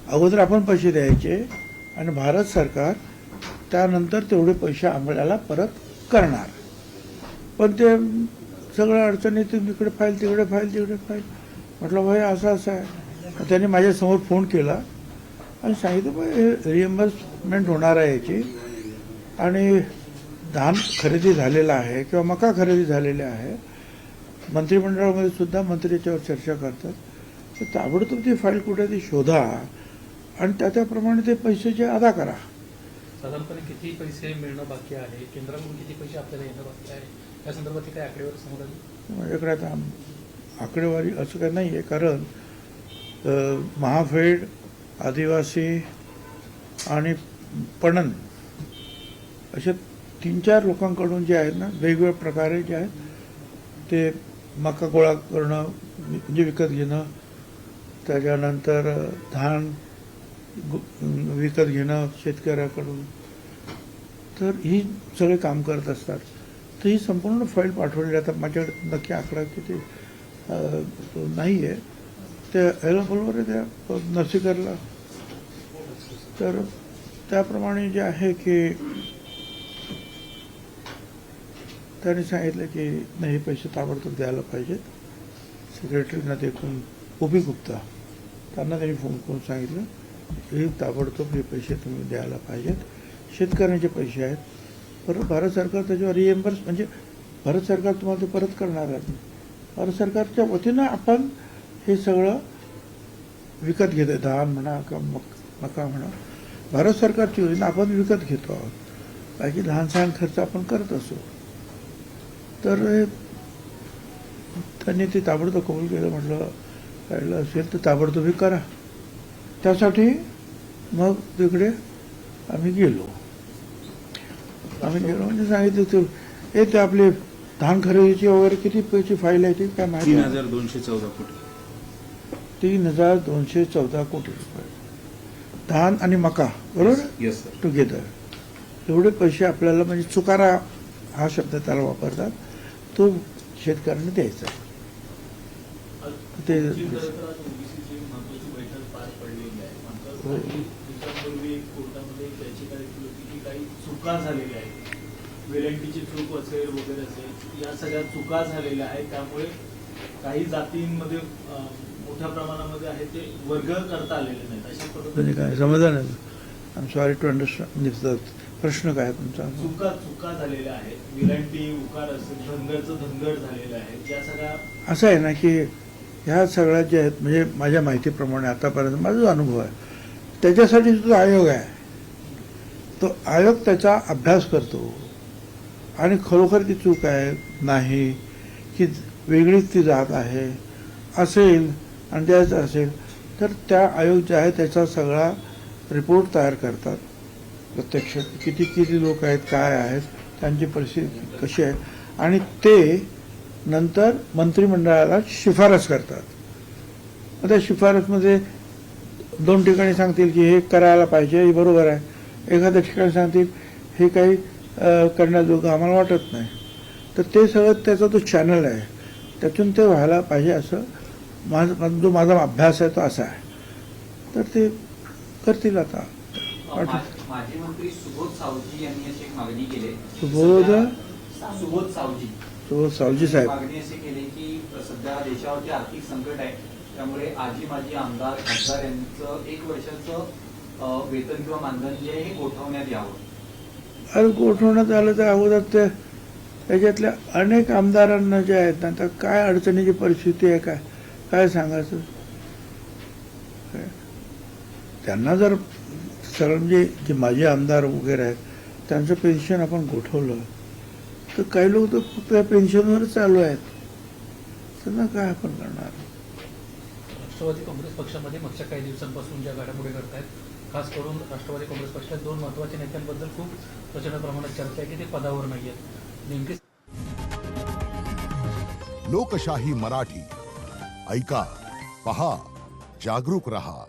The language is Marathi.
अगोदर आपण पैसे द्यायचे आणि भारत सरकार त्यानंतर तेवढे पैसे आम्हाला परत करणार. पण ते सगळं अडचणीत इकडे फाईल तिकडे फाईल तिकडे फाईल. म्हटलं भाई असं असं आहे. त्यांनी माझ्यासमोर फोन केला आणि सांगितलं भाई रिएम्बर्समेंट होणार आहे याची आणि धान खरेदी झालेला आहे किंवा मका खरेदी झालेला आहे. मंत्रिमंडळामध्ये सुद्धा मंत्री याच्यावर चर्चा करतात. तर ताबडतोब ती फाईल कुठे ती शोधा आणि त्याप्रमाणे ते पैशाचे अदा करा. साधारणपणे किती पैसे मिळणं बाकी आहे, केंद्राकडून किती पैसे आपल्याला येणं बाकी आहे, या संदर्भात काही आकडेवारी समोर आली? माझ्याकडे आता आकडेवारी असं काही नाही आहे, कारण महाफेड, आदिवासी आणि पणन अशा 3-4 लोकांकडून जे आहेत ना वेगवेगळ्या प्रकारे जे आहेत ते मका गोळा करणं म्हणजे विकत घेणं, त्याच्यानंतर धान विकत घेणं शेतकऱ्याकडून, तर ही सगळे काम करत असतात. तर ही संपूर्ण फाईल पाठवलेली. आता माझ्याकडे नक्की आकडा किती नाही आहे, त्या ह्याला बरोबर आहे त्या नसीकरला. तर त्याप्रमाणे जे आहे की त्यांनी सांगितलं की नाही हे पैसे ताबडतोब द्यायला पाहिजेत. सेक्रेटरीना देखून ओपी गुप्ता त्यांना त्यांनी फोन करून सांगितलं हे ताबडतोब हे पैसे तुम्ही द्यायला पाहिजेत. शेतकऱ्यांचे पैसे आहेत. परत भारत सरकार त्याच्यावर रिएम्बर्स म्हणजे भारत सरकार तुम्हाला ते परत करणार आहे. भारत सरकारच्या वतीनं आपण हे सगळं विकत घेतो. धान म्हणा किंवा मका म्हणा, भारत सरकारची योजना आपण विकत घेतो आहोत. बाकी लहान सहान खर्च आपण करत असो. तर त्यांनी ते ताबडतोब कबूल केलं. म्हटलं काढलं असेल तर ताबडतोब हे करा. त्यासाठी मग तिकडे आम्ही गेलो म्हणजे सांगितलं ते आपले धान खरेदीची वगैरे किती पैसे फाईल आहे ती काय माहिती? 3214 कोटी. 3214 कोटी रुपये धान आणि मका, बरोबर? Yes sir. टुगेदर एवढे पैसे आपल्याला म्हणजे चुकारा हा शब्द त्याला वापरतात, तो शेतकऱ्यांना द्यायचा. ते चुका झालेल्या आहेत, वेलंटीची चूक असेल वगैरे असेल, या सगळ्या चुका झालेल्या आहेत. त्यामुळे काही जातींमध्ये मोठ्या प्रमाणामध्ये आहे ते वर्ग करता आलेले नाहीत. अशा पद्धतीने काय समजलं नाही. I am sorry to understand. प्रश्न काय तुमचा? चुका झालेल्या आहेत, विलंटी उकार असेल, धनगर झालेलं आहे. या सगळ्या असं आहे ना की ह्या सगळ्या जे आहेत म्हणजे माझ्या माहितीप्रमाणे आतापर्यंत माझा जो अनुभव आहे त्याच्यासाठी सुद्धा आयोग आहे. तो आयोग त्याचा अभ्यास करतो आणि खरोखर ती चूक आहे नाही की वेगळीच ती जात आहे असेल आणि त्याच असेल तर त्या आयोग जे आहे त्याचा सगळा रिपोर्ट तयार करतात. प्रत्यक्ष किती लोक आहेत, काय आहेत, त्यांची परिस्थिती कशी आहे आणि ते नंतर मंत्रिमंडळाला शिफारस करतात. त्या शिफारसमध्ये 2 ठिकाणी सांगतील की हे करायला पाहिजे, हे बरोबर आहे. एखाद्या ठिकाणी सांगतील हे काही करण्याजोगं आम्हाला वाटत नाही. तर ते सगळं त्याचा जो चॅनल आहे त्यातून ते व्हायला पाहिजे असं जो माझा अभ्यास आहे तो असा आहे. तर ते करतील. आता माजी मंत्री सुबोध सावजी यांनी अशी एक मागणी केली. सुबोध सावजी साहेब मागणी अशी केली की सध्या देशावरती आर्थिक संकट आहे, त्यामुळे आजी माजी आमदार खासदार यांचं 1 वर्षाचं वेतन किंवा मानधन जे आहे हे गोठवण्यात यावं. अरे गोठवण्यात आलं तर अगोदर ते त्याच्यातल्या अनेक आमदारांना जे आहेत ना तर काय अडचणीची परिस्थिती आहे काय सांगायचं. त्यांना जर सरळ म्हणजे जे माझे आमदार वगैरे आहेत त्यांचं पेन्शन आपण गोठवलं तर काही लोक तर फक्त त्या पेन्शनवरच चालू आहेत. त्यांना काय आपण करणार. राष्ट्रवादी काँग्रेस पक्षामध्ये मागच्या काही दिवसांपासून ज्या घडामोडी घडतायत, खास करून राष्ट्रवादी काँग्रेस पक्षात 2 महत्त्वाच्या नेत्यांबद्दल खूप प्रचंड प्रमाणात चर्चा आहे की ते पदावर नाही आहेत. नेमके लोकशाही मराठी ऐका, पहा, जागरूक रहा.